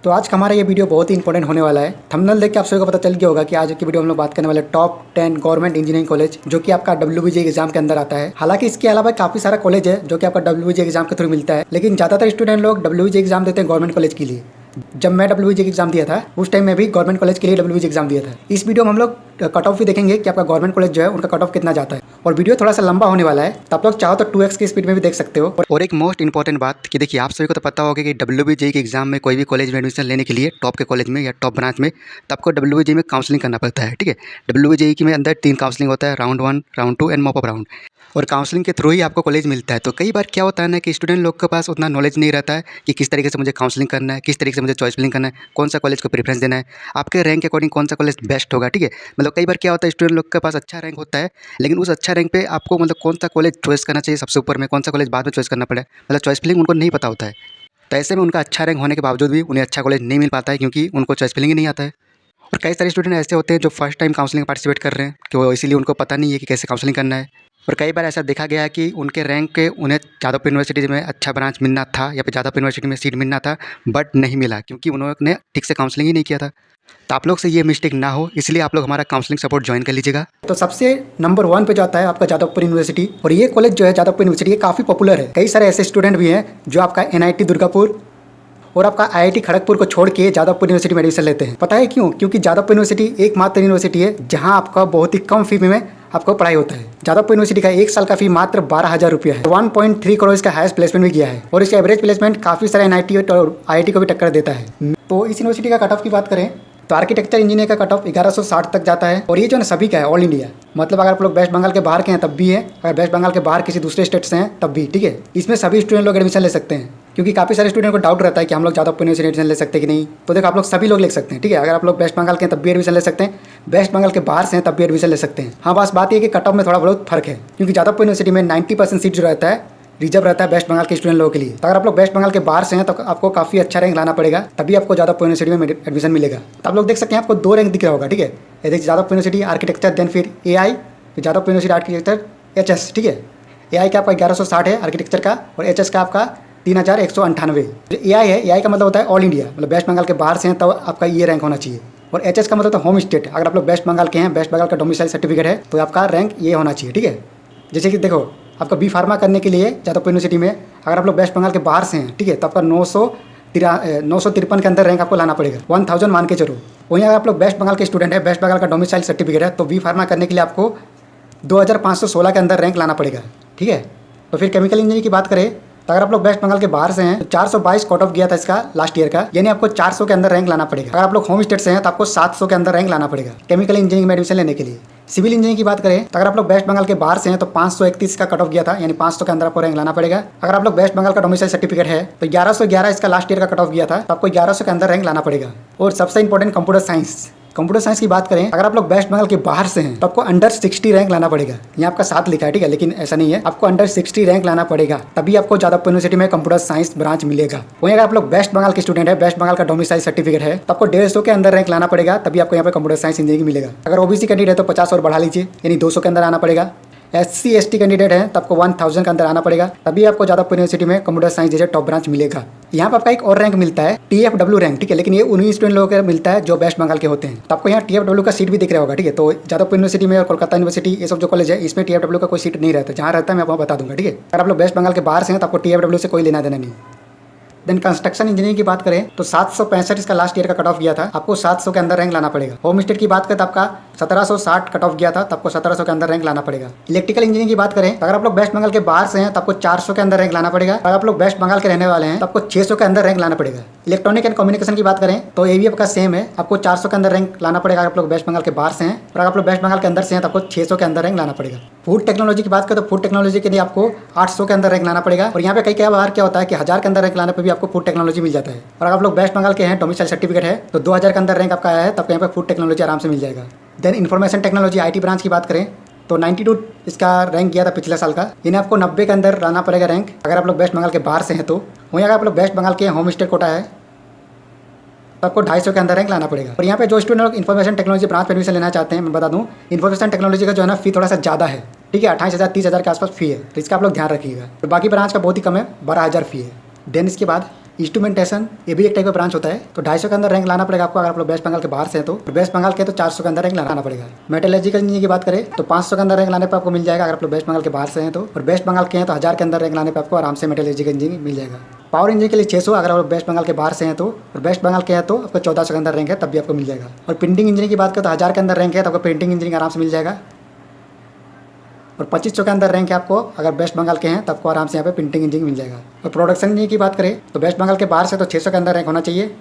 तो आज का हमारा ये वीडियो बहुत ही इंपॉर्टेंट होने वाला है। थंबनेल देख के आप सभी को पता चल गया होगा कि आज की वीडियो हम लोग बात करने वाले टॉप 10 गवर्नमेंट इंजीनियरिंग कॉलेज जो कि आपका WBJ एग्जाम के अंदर आता है। हालांकि इसके अलावा काफी सारा कॉलेज है जो कि आपका WBJ एग्जाम के थ्रू मिलता है, लेकिन ज्यादातर स्टूडेंट लोग WBJ एग्जाम देते हैं गवर्नमेंट कॉलेज के लिए। जब मैं WBJ एग्जाम दिया था उस टाइम में भी गवर्नमेंट कॉलेज के लिए WBJ एग्जाम दिया था। इस वीडियो में हम लोग कट ऑफ भी देखेंगे कि आपका गवर्नमेंट कॉलेज जो है उनका कट ऑफ कितना जाता है, और वीडियो थोड़ा सा लंबा होने वाला है, तो आप लोग चाहो तो 2x की स्पीड में भी देख सकते हो। और एक मोस्ट इंपॉर्टेंट बात कि देखिए, आप सभी को तो पता होगा कि WBJ के एग्जाम में कोई भी कॉलेज में एडमिशन लेने के लिए टॉप के कॉलेज में या टॉप ब्रांच में तो आपको WBJ में काउंसलिंग करना पड़ता है। ठीक है, WBJ के में अंदर 3 काउंसलिंग होता है, round 1, round 2 and mop up round. और काउंसलिंग के थ्रू ही आपको कॉलेज मिलता है। तो कई बार क्या होता है ना कि स्टूडेंट लोग के पास उतना नॉलेज नहीं रहता है कि किस तरीके से मुझे काउंसलिंग करना है, किस तरीके से मुझे चॉइस फिलिंग करना है, कौन सा कॉलेज को प्रेफरेंस देना है, आपके रैंक के अकॉर्डिंग कौन सा कॉलेज बेस्ट होगा। ठीक है, मतलब कई बार क्या होता है स्टूडेंट लोग के पास अच्छा रैंक होता है, लेकिन उस अच्छा रैंक पे आपको मतलब कौन सा कॉलेज चॉइस करना चाहिए सबसे ऊपर में, कौन सा कॉलेज बाद में चॉइस करना पड़े, मतलब चॉइस फिलिंग उनको नहीं पता होता है। तो ऐसे में उनका अच्छा रैंक होने के बावजूद भी उन्हें अच्छा कॉलेज नहीं मिल पाता है, क्योंकि उनको चॉइस फिलिंग ही नहीं आता है। और कई सारे स्टूडेंट ऐसे होते हैं जो फर्स्ट टाइम काउंसलिंग में पार्टिसिपेट कर रहे हैं कि वो इसीलिए उनको पता नहीं है कि कैसे काउंसलिंग करना है। और कई बार ऐसा देखा गया है कि उनके रैंक के उन्हें जादवपुर यूनिवर्सिटी में अच्छा ब्रांच मिलना था या फिर जादवपुर यूनिवर्सिटी में सीट मिलना था, बट नहीं मिला क्योंकि उन्होंने ठीक से काउंसलिंग ही नहीं किया था। तो आप लोग से ये मिस्टेक ना हो, इसलिए आप लोग हमारा काउंसलिंग सपोर्ट ज्वाइन कर लीजिएगा। तो सबसे नंबर 1 पे जाता है आपका जादवपुर यूनिवर्सिटी। और ये कॉलेज जो है जादवपुर यूनिवर्सिटी ये काफ़ी पॉपुलर है। कई सारे ऐसे स्टूडेंट भी हैं जो आपका NIT दुर्गापुर और आपका IIT खड़गपुर को छोड़ के जादवपुर यूनिवर्सिटी में एडमिशन लेते हैं। पता है क्यों? क्योंकि जादवपुर यूनिवर्सिटी एकमात्र यूनिवर्सिटी है जहां आपका बहुत ही कम फी में आपको पढ़ाई होता है। जादवपुर यूनिवर्सिटी का 1 साल का फी मात्र 12,000 रुपया है। 1.3 करोड़ इसका हाईएस्ट प्लेसमेंट भी किया है, और इसका एवरेज प्लेसमेंट काफ़ी सारे NIT और IIT को भी टक्कर देता है। तो इस यूनिवर्सिटी का कट ऑफ की बात करें तो आर्किटेक्चर इंजीनियर का कट ऑफ 1160 तक जाता है। और ये जो है सभी का है, ऑल इंडिया, मतलब अगर आप लोग वेस्ट बंगाल के बाहर के हैं तब भी है, अगर वेस्ट बंगाल के बाहर किसी दूसरे स्टेट से हैं तब भी। ठीक है, इसमें सभी स्टूडेंट लोग एडमिशन ले सकते हैं, क्योंकि काफ़ी सारे स्टूडेंट को डाउट रहता है कि हम लोग जादवपुर यूनिवर्सिटी एडमिशन ले सकते हैं कि नहीं। तो देखो, आप लोग सभी लोग ले सकते हैं। ठीक है, अगर आप लोग वेस्ट बंगाल के हैं तब भी एडमिशन ले सकते हैं, वेस्ट बंगाल के बाहर से हैं तब भी एडमिशन ले सकते हैं। हाँ, बस बात ये कि कट ऑफ में थोड़ा बहुत फर्क है, क्योंकि जादवपुर यूनिवर्सिटी में 90% सीट जो रहता है रिजर्व रहता है वेस्ट बंगाल के स्टूडेंट लोगों के लिए। तो अगर आप लोग वेस्ट बंगाल के बाहर से हैं तो आपको काफ़ी अच्छा रैंक लाना पड़ेगा, तभी आपको जादवपुर यूनिवर्सिटी में एडमिशन मिलेगा। तो आप लोग देख सकते हैं आपको 2 रैंक दिख रहा होगा। ठीक है, ये देखिए, जादवपुर यूनिवर्सिटी आर्किटेक्चर, देन फिर AI, फिर जादवपुर यूनिवर्सिटी आर्किटेक्चर HS। ठीक है, AI का आपका 1160 है आर्किटेक्चर का, और HS का आपका 3198। जो AI है, AI का मतलब होता है ऑल इंडिया, मतलब वेस्ट बंगाल के बाहर से हैं तो आपका ये रैंक होना चाहिए। और HS का मतलब होता है होम स्टेट, अगर आप लोग वेस्ट बंगाल के हैं, वेस्ट बंगाल का डोमिसाइल सर्टिफिकेट है तो आपका रैंक ये होना चाहिए। ठीक है, जैसे कि देखो, आपका B फार्मा करने के लिए जादवपुर यूनिवर्सिटी में अगर आप लोग वेस्ट बंगाल के बाहर से हैं, ठीक है, तो आपका 953 के अंदर रैंक आपको लाना पड़ेगा, 1000 मान के चलो। वहीं अगर आप लोग वेस्ट बंगाल के स्टूडेंट है, वेस्ट बंगाल का डोमिसाइल सर्टिफिकेट है, तो B फार्मा करने के लिए आपको 2516 के अंदर रैंक लाना पड़ेगा। ठीक है, तो फिर केमिकल इंजीनियरिंग की बात करें तो अगर आप लोग वेस्ट बंगाल के बाहर से हैं तो 422 कट ऑफ गया था इसका लास्ट ईयर का, यानी आपको 400 के अंदर रैंक लाना पड़ेगा। अगर आप लोग होम स्टेट से हैं तो आपको 700 के अंदर रैंक लाना पड़ेगा केमिकल इंजीनियरिंग में एडमिशन लेने के लिए। सिविल इंजीनियरिंग की बात करें तो अगर आप लोग वेस्ट बंगाल के बाहर से हैं तो 531 का कट ऑफ गया था, यानी 500 के अंदर आपको रैंक लाना पड़ेगा। अगर आप लोग वेस्ट बंगाल का डोमिसाइल सर्टिफिकेट है तो 1111 इसका लास्ट ईयर का कट ऑफ गया था, तो आपको 1100 के अंदर रैंक लाना पड़ेगा। और सबसे इंपॉर्टेंट कंप्यूटर साइंस की बात करें, अगर आप लोग वेस्ट बंगाल के बाहर से हैं तो आपको अंडर 60 रैंक लाना पड़ेगा। यहाँ आपका 7 लिखा है, ठीक है, लेकिन ऐसा नहीं है, आपको अंडर 60 रैंक लाना पड़ेगा, तभी आपको जादवपुर यूनिवर्सिटी में कंप्यूटर साइंस ब्रांच मिलेगा। वहीं अगर आप लोग वेस्ट बंगाल के स्टूडेंट है, वेस्ट बंगाल का डोमिसाइल सर्टिफिकेट है, तो आपको 150 के अंदर रैंक लाना पड़ेगा, तभी आपको यहाँ पे कंप्यूटर साइंस इंजीनियरिंग मिलेगा। अगर OBC कैंडिडेट है तो 50 और बढ़ा लीजिए, यानी 200 के अंदर आना पड़ेगा। SC ST कैंडिडेट है तो आपको 1000 के अंदर आना पड़ेगा, तभी आपको जादवपुर यूनिवर्सिटी में कंप्यूटर साइंस जैसे टॉप ब्रांच मिलेगा। यहाँ पर आपका एक और रैंक मिलता है TFW रैंक। ठीक है, लेकिन ये उन्हीं स्टूडेंट लोगों को मिलता है जो वेस्ट बंगाल के होते हैं। तो आपको यहाँ TFW का सीट भी दिख रहा होगा। ठीक है, तो जादवपुर यूनिवर्सिटी में और कोलकाता यूनिवर्सिटी, ये सब जो कॉलेज है, इसमें TFW का कोई सीट नहीं रहता। जहाँ रहता है मैं आपको बता दूंगा। ठीक है, अगर आप लोग वेस्ट बंगाल के बाहर से हैं तो आपको TFW से कोई लेना देना नहीं। देन कंस्ट्रक्शन इंजीनियरिंग की बात करें तो 765 इसका लास्ट ईयर का कट ऑफ गया था, आपको 700 के अंदर रैंक लाना पड़ेगा। होम स्टेट की बात करें तो आपका 1760 कट ऑफ गया था, तो आपको 1700 के अंदर रैंक लाना पड़ेगा। इलेक्ट्रिकल इंजीनियरिंग की बात करें तो अगर आप लोग वेस्ट बंगाल के बाहर से हैं तो आपको 400 के अंदर रैंक लाना पड़ेगा। अगर आप लोग वेस्ट बंगाल के रहने वाले हैं तो आपको 600 के अंदर रैंक लाना पड़ेगा। इलेक्ट्रॉनिक एंड कम्युनिकेशन की बात करें तो ये भी आपका सेम है, आपको 400 के अंदर रैंक लाना पड़ेगा अगर आप लोग वेस्ट बंगाल के बाहर से हैं, और अगर आप लोग वेस्ट बंगाल के अंदर से हैं तो आपको 600 के अंदर रैंक लाना पड़ेगा। फूड टेक्नोलॉजी की बात करें तो फूड टेक्नोलॉजी के लिए आपको 800 के अंदर रैंक लाना पड़ेगा। और यहाँ पे कई बार क्या होता है कि 1000 के अंदर रैंक लाने पर भी आपको फूड टेक्नोलॉजी मिल जाता है। और अगर आप लोग वेस्ट बंगाल के हैं, डोमिसाइल सर्टिफिकेट है, तो 2000 के अंदर रैंक आपका आया है, तब यहाँ पे फूड टेक्नोलॉजी आराम से मिल जाएगा। Then information technology IT branch की बात करें तो 92 इसका रैंक गया था पिछले साल का, इन्हें आपको 90 के अंदर लाना पड़ेगा रैंक अगर आप लोग वेस्ट बंगाल के बाहर से हैं। तो वहीं अगर आप लोग वेस्ट बंगाल के होम स्टेट कोटा है तो आपको 250 के अंदर रैंक लाना पड़ेगा। और यहाँ पे जो स्टूडेंट लोग इन्फॉर्मेशन टेक्नोलॉजी ब्रांच में एडमिशन लेना चाहते हैं, मैं बता दूँ, इन्फॉर्मेशन टेक्नोलॉजी का जो है ना फी थोड़ा सा ज़्यादा है। ठीक है, 28,000 30,000 के आसपास फी है, तो इसका आप लोग ध्यान रखिएगा। तो बाकी ब्रांच का बहुत ही कम है, 12,000 फी है। देन इसके बाद इंस्ट्रूमेंटेशन, ये भी एक टाइप का ब्रांच होता है। तो 250 के अंदर रैंक लाना पड़ेगा आपको अगर आप लोग वेस्ट बंगाल के बाहर से हैं तो। वेस्ट बंगाल के तो 400 के अंदर रैंक लाना पड़ेगा। मेटलर्जिकल इंजीनियरिंग की बात करें तो 500 के अंदर रैंक लाने पर आपको मिल जाएगा अगर आप लोग वेस्ट बंगाल के बाहर से हैं तो। और वेस्ट बंगाल के हैं तो 1000 के अंदर रैंक लाने पर आपको आराम से मेटलर्जिकल इंजीनियरिंग मिल जाएगा। पावर इंजीनियरिंग के लिए 600 अगर आप वेस्ट बंगाल के बाहर से हैं तो। और वेस्ट बंगाल के हैं तो आपको 1400 के अंदर रैंक है तब भी आपको मिल जाएगा। और प्रिंटिंग इंजीनियरिंग की बात करें तो 1000 के अंदर रैंक है तो आपको प्रिंटिंग इंजीनियरिंग आराम से मिल जाएगा। और 2500 के अंदर रैंक है आपको अगर वेस्ट बंगाल के हैं तो आपको आराम से यहाँ पे प्रिंटिंग इंजीनियरिंग मिल जाएगा। और प्रोडक्शन इंजीनियरिंग की बात करें तो वेस्ट बंगाल के बाहर से तो 600 के अंदर रैंक होना चाहिए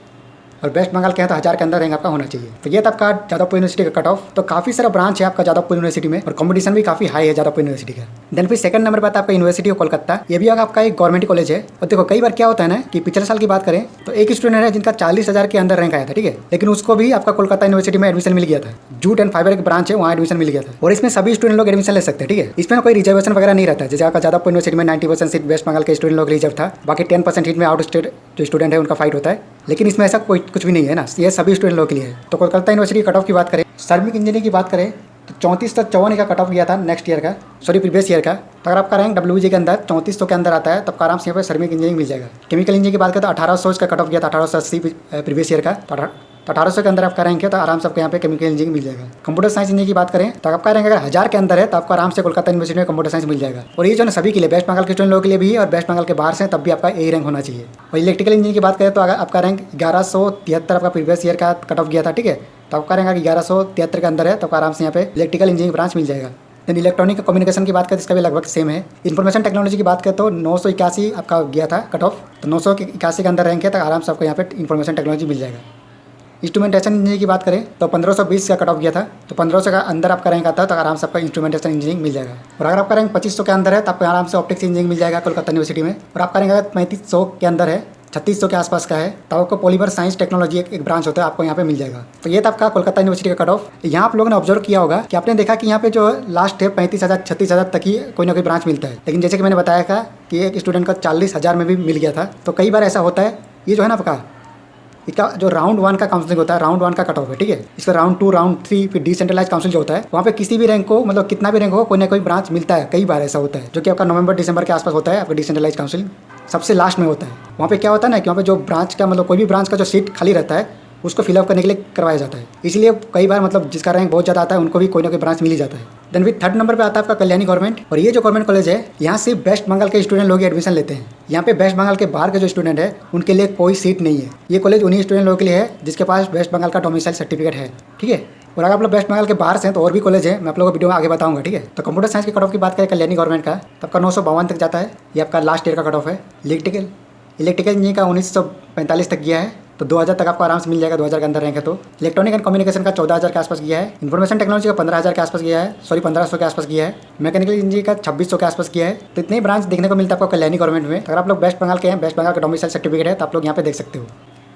और वेस्ट बंगाल के हैं तो 1000 के अंदर रैंक आपका होना चाहिए। तो ये था आपका जादवपुर यूनिवर्सिटी का कट ऑफ। तो काफी सारा ब्रांच है आपका जादवपुर यूनिवर्सिटी में और कंपटीशन भी काफी हाई है जादवपुर यूनिवर्सिटी का। देन फिर सेकंड नंबर पर आता है आपका यूनिवर्सिटी ऑफ कोलकाता। ये भी आपका एक गवर्नमेंट कॉलेज है। और देखो कई बार क्या होता है ना कि पिछले साल की बात करें तो एक स्टूडेंट है जिनका 40,000 के अंदर रैंक आया था, ठीक है, लेकिन उसको भी आपका कोलकाता यूनिवर्सिटी में एडमिशन मिल गया था। जूट एंड फाइबर एक ब्रांच है, वहाँ एडमिशन मिल गया था। और इसमें सभी स्टूडेंट लोग एडमिशन ले सकते हैं, ठीक है। इसमें कोई रिजर्वेशन वगैरह नहीं रहता है। जैसे आपका जादवपुर यूनिवर्सिटी में 90% सीट वेस्ट बंगाल के स्टूडेंट लोग रिजर्व था, बाकी 10% सीट में आउट स्टेट जो स्टूडेंट है उनका फाइट होता है। लेकिन इसमें ऐसा कोई कुछ भी नहीं है ना, ये सभी स्टूडेंट लोगों के लिए है। तो कोलकाता यूनिवर्सिटी कट ऑफ की बात करें, श्रमिक इंजीनियरिंग की बात करें तो 3454 का कट ऑफ गया था नेक्स्ट ईयर का, सॉरी प्रीवियस ईयर का। तो अगर आपका रैंक WBJ के अंदर 3400 के अंदर आता है तो आपका आराम से यहाँ पे श्रमिक इंजीनियरिंग मिल जाएगा। केमिकल इंजीनियरिंग की बात करें तो 1800 का कट ऑफ गया था, 1880 प्रीवियस ईयर का। तो 1800 के अंदर आपका रैंक है तो आराम से आपको यहाँ पे केमिकल इंजीनियरिंग मिल जाएगा। कंप्यूटर साइंस इंजीनियरिंग की बात करें तो आपका रैंक अगर 1000 के अंदर है तो आपको आराम से कोलकाता यूनिवर्सिटी में कंप्यूटर साइंस मिल जाएगा। और ये जो है सभी के लिए, वेस्ट बंगाल के स्टूडेंट लोगों के लिए भी है और वेस्ट बंगाल के बाहर से तब भी आपका यही रैंक होना चाहिए। और इलेक्ट्रिकल इंजीनियरिंग की बात करें तो अगर आपका रैंक 1173 आपका प्रीवियस ईयर का कट ऑफ गया था, ठीक है, तो आपका रैंक 1173 के अंदर है तो आराम से यहाँ पे इलेक्ट्रिकल इंजीनियरिंग ब्रांच मिल जाएगा। देन इलेक्ट्रॉनिक कम्युनिकेशन की बात करें तो इसका भी लगभग सेम है। इन्फॉर्मेशन टेक्नोलॉजी की बात करें तो 981 आपका गया था कट ऑफ, तो 981 के अंदर रैंक है तो आराम से आपको यहाँ पे इन्फॉर्मेशन टेक्नोलॉजी मिल जाएगा। इंस्ट्रूमेंटेशन इंजीनियरिंग की बात करें तो 1520 का कट ऑफ गया था, तो 1500 का अंदर आपका रैंक आता है तो आराम से आपका इंस्ट्रूमेंटेशन इंजीनियरिंग मिल जाएगा। और अगर आपका रैंक 2500 के अंदर है तो आपको आराम से ऑप्टिक्स इंजीनियरिंग मिल जाएगा कोलकाता यूनिवर्सिटी में। और आपका रैंक अगर 3500 के अंदर है, 3600 के आसपास का है, तो आपको पॉलीमर साइंस टेक्नोलॉजी एक ब्रांच होता है, आपको यहाँ पे मिल जाएगा। तो ये था आपका कोलकाता यूनिवर्सिटी का कट ऑफ। यहाँ आप लोगों ने ऑब्जर्व किया होगा कि आपने देखा कि यहाँ पे जो लास्ट है 35,000 36,000 तक ही कोई ना कोई ब्रांच मिलता है। लेकिन जैसे कि मैंने बताया था कि एक स्टूडेंट का 40,000 में भी मिल गया था। तो कई बार ऐसा होता है, ये जो है ना आपका इसका जो राउंड 1 का काउंसलिंग होता है, राउंड 1 का कट ऑफ है, ठीक है। इसका राउंड 2, राउंड 3 फिर डिसेंट्रलाइज काउंसिल जो होता है, वहाँ पे किसी भी रैंक को मतलब कितना भी रैंक हो कोई ना कोई ब्रांच मिलता है। कई बार ऐसा होता है जो कि आपका नवंबर दिसंबर के आसपास होता है, आपका डिसेंट्रलाइज काउंसिल सबसे लास्ट में होता है। वहाँ पे क्या होता है ना कि वहाँ पे जो ब्रांच का मतलब कोई भी ब्रांच का जो सीट खाली रहता है उसको फिलअप करने के लिए करवाया जाता है। इसलिए कई बार मतलब जिसका रैंक बहुत ज़्यादा आता है उनको भी कोई ना कोई ब्रांच मिल ही जाता है। देन फिर थर्ड नंबर पे आता है आपका कल्याणी गवर्नमेंट। और ये जो गवर्नमेंट कॉलेज है यहाँ सिर्फ वेस्ट बंगाल के स्टूडेंट लोग एडमिशन लेते हैं। यहाँ पे वेस्ट बंगाल के बाहर के जो स्टूडेंट है उनके लिए कोई सीट नहीं है। ये कॉलेज उन्हीं स्टूडेंट लोगों के लिए है जिसके पास वेस्ट बंगाल का डोमिसाइल सर्टिफिकेट है, ठीक है। और अगर आप लोग वेस्ट बंगाल के बाहर से हैं तो और भी कॉलेज है, मैं आप लोगों को वीडियो में आगे बताऊंगा, ठीक है। तो कंप्यूटर साइंस के कट ऑफ की बात करें कल्याणी गवर्नमेंट का तो आपका 952 तक जाता है, ये आपका लास्ट ईयर का कट ऑफ है। इलेक्ट्रिकल इंजीनियरिंग का 1945 तक गया है, तो 2000 तक आपको आराम से मिल जाएगा, 2000 के अंदर रैंक है। तो इलेक्ट्रॉनिक एंड कम्युनिकेशन का 14,000 के आसपास गया है। इन्फॉर्मेशन टेक्नोलॉजी का 15,000 के आसपास गया है, सॉरी 1500 के आसपास गया है। मैकेनिकल इंजीनियरिंग का 2600 के आसपास गया है। तो इतने ब्रांच देखने को मिलता है आपको कल्याणी गवर्नमेंट में। अगर आप लोग वेस्ट बंगाल के हैं, वेस्ट बंगाल का डोमिसाइल सर्टिफिकेट है तो आप लोग यहाँ पे देख सकते हो।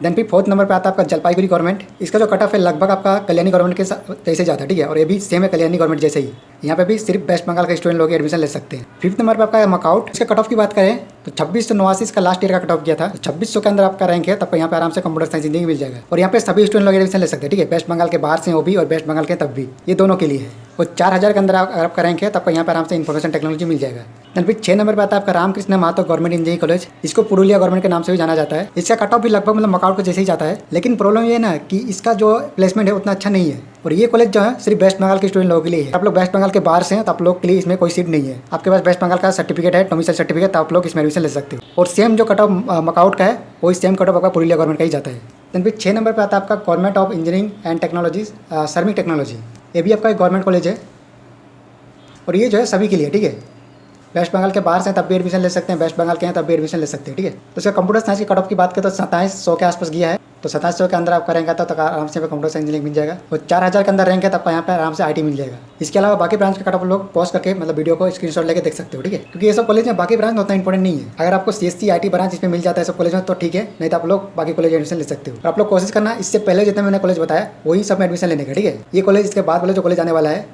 देन फिर फोर्थ नंबर पे आता है आपका जलपाईगुड़ी गवर्नमेंट। इसका जो कट ऑफ है लगभग आपका कल्याणी गवर्नमेंट के जैसे जाता है, ठीक है। और ये भी सेम है कल्याणी गवर्नमेंट जैसे ही, यहाँ पे भी सिर्फ वेस्ट बंगाल के स्टूडेंट लोग एडमिशन ले सकते हैं। फिफ्थ नंबर पे आपका मकाउट। इसका कट ऑफ की बात करें तो 2689 का लास्ट ईयर का कट ऑफ गया था। 2600 के अंदर आपका रैंक है तब यहाँ पे आराम से कंप्यूटर साइंस इंजीनियरिंग मिल जाएगा। और यहाँ पे सभी स्टूडेंट लोग एडमिशन ले सकते हैं, ठीक है। वेस्ट बंगाल के बाहर से वो भी और वेस्ट बंगाल के तब भी, ये दोनों के लिए है। और 4000 के अंदर अगर आपका रैंक है तब यहाँ पे आराम से इन्फॉर्मेशन टेक्नोलॉजी मिल जाएगा। देन फिर 6 नंबर पे आता है आपका Ramakrishna Mahato government engineering college. इसको पुरुलिया गवर्नमेंट के नाम से भी जाना जाता है। इसका कट ऑफ भी लगभग मतलब मकाउट को जैसे ही जाता है, लेकिन प्रॉब्लम ये है ना कि इसका जो प्लेसमेंट है उतना अच्छा नहीं है। और ये कॉलेज जो है सिर्फ वेस्ट बंगाल के स्टूडेंट लोगों के लिए है। आप लोग वेस्ट बंगाल के बाहर से हैं तो आप लोग के लिए इसमें कोई सीट नहीं है। आपके पास वेस्ट बंगाल का सर्टिफिकेट है, डोमिसाइल सर्टिफिकेट, तो आप लोग इसमें एडमिशन ले सकते हो। और सेम जो कट ऑफ मकाउट का है वही सेम कट ऑफ आपका पुरुलिया गवर्नमेंट का ही जाता है। देन फिर 6 नंबर पर आता है आपका government of engineering and technologies श्रमिक टेक्नोलॉजी। ये भी आपका एक गवर्नमेंट कॉलेज है और ये जो है सभी के लिए, ठीक है। वेस्ट बंगाल के बाहर से तब भी एडमिशन ले सकते हैं, वेस्ट बंगाल के हैं तब भी एडमिशन ले सकते हैं, ठीक है। तो इसका कंप्यूटर साइंस की कट ऑफ की बात करें तो 2700 के आसपास गया है। तो 2700 के अंदर आपका रैंक आता है तो आराम से कंप्यूटर साइंस इंजीनियरिंग मिल जाएगा। और 4000 के अंदर रैंक है तब यहाँ पे आराम से IT मिल जाएगा। इसके अलावा बाकी ब्रांच का कट ऑफ लोग पॉज करके मतलब वीडियो को स्क्रीनशॉट लेके देख सकते हो, ठीक है। क्योंकि ये सब कॉलेज में बाकी ब्रांच उतना इंपॉर्टेंट नहीं है। अगर आपको CSC IT ब्रांच इसमें मिल जाता है सब कॉलेज में तो ठीक है, नहीं तो आप लोग बाकी कॉलेज एडमिशन ले सकते हो। और आप लोग कोशिश करना इससे पहले जितने मैंने कॉलेज बताया वही सब में एडमिशन लेने का, ठीक है। ये कॉलेज इसके बाद वाले जो कॉलेज आने वाला है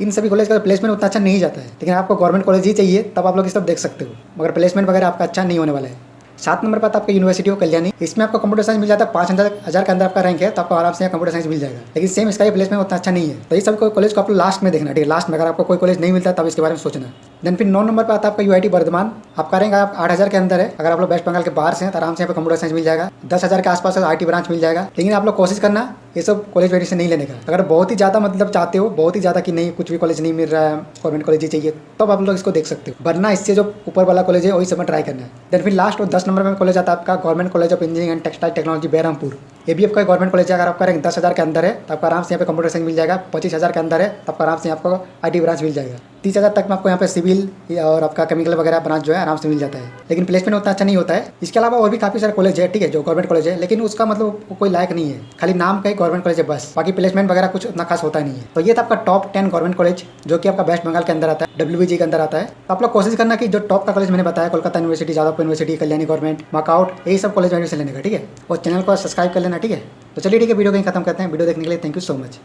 इन सभी कॉलेज का प्लेसमेंट उतना अच्छा नहीं जाता है, लेकिन आपको गवर्नमेंट कॉलेज ही चाहिए तब आप लोग इस सब देख सकते हो, मगर प्लेसमेंट वगैरह आपका अच्छा नहीं होने वाला है। 7 नंबर पर आता है आपका यूनिवर्सिटी ऑफ कल्याणी। इसमें आपको कंप्यूटर साइंस मिल जाता है, 5000 के अंदर आपका रैंक है तो आपको आराम से कंप्यूटर साइंस मिल जाएगा। लेकिन सेम इसका प्लेसमेंट उतना अच्छा नहीं है। तो ये सब कॉलेज को आप लोग लास्ट में देखना, ठीक है। लास्ट में अगर आपको कोई कॉलेज नहीं मिलता तब इसके बारे में सोचना। देन फिर 9 नंबर पे आता है आपका यूआईटी बर्धमान। आपका रैंक आप 8,000 के अंदर है। अगर आप लोग वेस्ट बंगाल के बाहर से हैं तो आराम से यहाँ पे कंप्यूटर साइंस मिल जाएगा। 10,000 के आसपास आईटी ब्रांच मिल जाएगा। लेकिन आप लोग कोशिश करना ये सब कॉलेज वैल्यू से नहीं लेने का। अगर बहुत ही ज़्यादा मतलब चाहते हो, बहुत ही ज़्यादा कि नहीं कुछ भी कॉलेज नहीं मिल रहा है, गवर्नमेंट कॉलेज ही चाहिए, तब आप लोग इसको देख सकते हो। वरना इससे जो ऊपर वाला कॉलेज है वही सब में ट्राई करना है। देन फिर लास्ट और 10 नंबर में कॉलेज आता है आपका government college of engineering and textile technology Berhampore. ये भी आपका गवर्नमेंट कॉलेज है। अगर आपका रैंक 10,000 के अंदर है तो आपको आराम से यहाँ पे कंप्यूटर साइंस मिल जाएगा। 25,000 के अंदर है तो आपको आराम से आपको आईटी ब्रांच मिल जाएगा। 30,000 तक में आपको यहाँ पे सिविल और आपका केमिकल वगैरह ब्रांच जो है आराम से मिल जाता है। लेकिन प्लेसमेंट उतना अच्छा नहीं होता है। इसके अलावा और भी काफ़ी सारे कॉलेज है, ठीक है, जो गवर्नमेंट कॉलेज है, लेकिन उसका मतलब कोई लायक नहीं है, खाली नाम का ही गवर्नमेंट कॉलेज है बस। बाकी प्लेसमेंट वगैरह कुछ उतना खास होता नहीं है। तो ये था आपका टॉप 10 गवर्नमेंट कॉलेज जो कि आपका वेस्ट बंगाल के अंदर आता है, WBG के अंदर आता है। तो आप लोग कोशिश करना कि जो टॉप का कॉलेज मैंने बताया, Kolkata university, Jadavpur university, Kalyani government, मार्कआउट, यही सब कॉलेज में एडमिशन लेने का, ठीक है। और चैनल को सब्सक्राइब कर लेना, ठीक है। तो चलिए ठीक है, वीडियो कहीं खत्म करते हैं। वीडियो देखने के लिए थैंक यू सो मच।